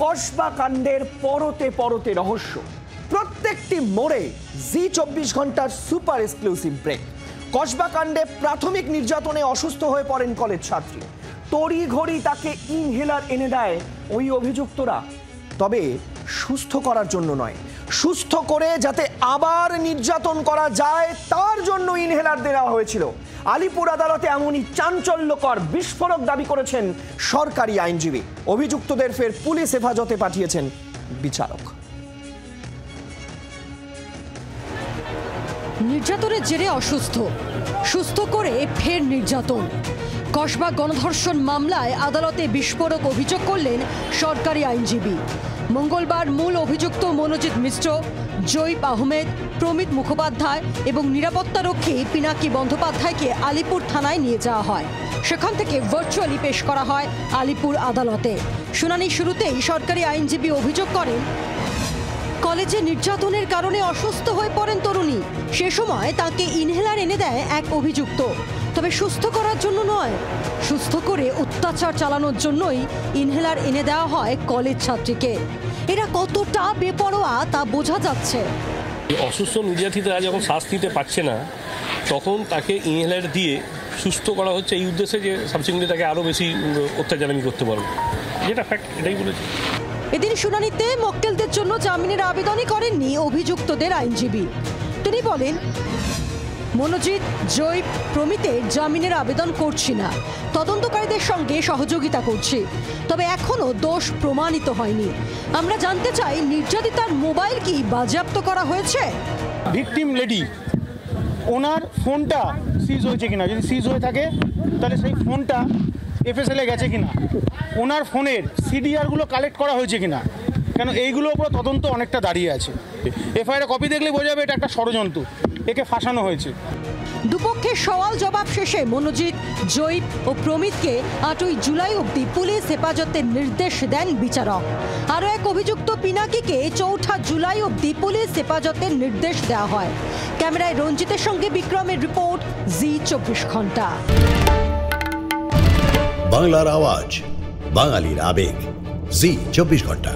কসবা কাণ্ডের পরতে পরতে রহস্য। প্রত্যেকটি মোড়ে জি24 ঘন্টার সুপার এক্সক্লুসিভ ব্রেক। কসবা কাণ্ডে প্রাথমিক নির্যাতনে অসুস্থ হয়ে পড়েন কলেজ ছাত্রী। তড়িঘড়ি তাকে ইনহেলার এনে দেয় ওই অভিযুক্তরা, তবে সুস্থ করার জন্য নয়, সুস্থ করে যাতে আবার নির্যাতন করা যায় তার জন্য ইনহেলার দেওয়া হয়েছিল। আলিপুর আদালতে এমনই চাঞ্চল্যকর বিস্ফোরক দাবি করেছেন সরকারি আইনজীবী। অভিযুক্তদের ফের পুলিশ হেফাজতে পাঠিয়েছেন বিচারক। নির্যাতনের জেরে অসুস্থ, সুস্থ করে ফের নির্যাতন। কসবা গণধর্ষণ মামলায় আদালতে বিস্ফোরক অভিযোগ করলেন সরকারি আইনজীবী। মঙ্গলবার মূল অভিযুক্ত মনোজিৎ মিশ্র, জৈব আহমেদ, প্রমিত মুখোপাধ্যায় এবং নিরাপত্তারক্ষী পিনাকি বন্দ্যোপাধ্যায়কে আলিপুর থানায় নিয়ে যাওয়া হয়। সেখান থেকে ভার্চুয়ালি পেশ করা হয় আলিপুর আদালতে। শুনানি শুরুতেই সরকারি আইনজীবী অভিযোগ করেন, কলেজে নির্যাতনের কারণে অসুস্থ হয়ে পড়েন তরুণী। সে সময় তাকে ইনহেলার এনে দেয় এক অভিযুক্ত, তবে সুস্থ করার জন্য নয়, সুস্থ করে অত্যাচার চালানোর জন্যই ইনহেলার এনে দেওয়া হয় কলেজ ছাত্রীকে। এরা কতটা বেপরোয়া তা বোঝা যাচ্ছে। অসুস্থ নির্যাতিতরা যখন শ্বাস নিতে পারছে না, তখন তাকে ইনহেলার দিয়ে সুস্থ করা হচ্ছে এই উদ্দেশ্যে যে সাবসিকুয়েন্টলি তাকে আরও বেশি অত্যাচার আমি করতে পারবো, যেটা ফ্যাক্ট, এটাই বলেছি। এদিন শুনানিতে মক্কেলদের জন্য জামিনের আবেদনই করেননি অভিযুক্তদের আইনজীবী। তিনি বলেন, মনোজিৎ, জৈব, প্রমিতের জামিনের আবেদন করছি না, তদন্তকারীদের সঙ্গে সহযোগিতা করছি, তবে এখনো দোষ প্রমাণিত হয়নি। আমরা জানতে চাই, নির্যাতিতার মোবাইল কি বাজেয়াপ্ত করা হয়েছে? ভিকটিম লেডি, ওনার ফোনটা সিজ হয়েছে কিনা, যদি সিজ হয়ে থাকে তাহলে সেই ফোনটা এফএসএলে গেছে কিনা, ওনার ফোনের সিডিআরগুলো কালেক্ট করা হয়েছে কিনা, কেন এইগুলোর উপর তদন্ত অনেকটা দাঁড়িয়ে আছে। এফআইআর কপি দেখলে বোঝা যাবে এটা একটা ষড়যন্ত্র, একে ফাঁসানো হয়েছে। দুপক্ষের সওয়াল জবাব শেষে মনোজিৎ, জৈব ও প্রমিতকে 8ই জুলাই অবধি পুলিশ হেফাজতের নির্দেশ দেন বিচারক। আরও এক অভিযুক্ত পিনাকিকে 4 জুলাই অবধি পুলিশ হেফাজতের নির্দেশ দেওয়া হয়। ক্যামেরায় রঞ্জিতের সঙ্গে বিক্রমের রিপোর্ট, জি24 ঘন্টা। বাংলার আওয়াজ, বাঙালির আবেগ, জি24 ঘন্টা।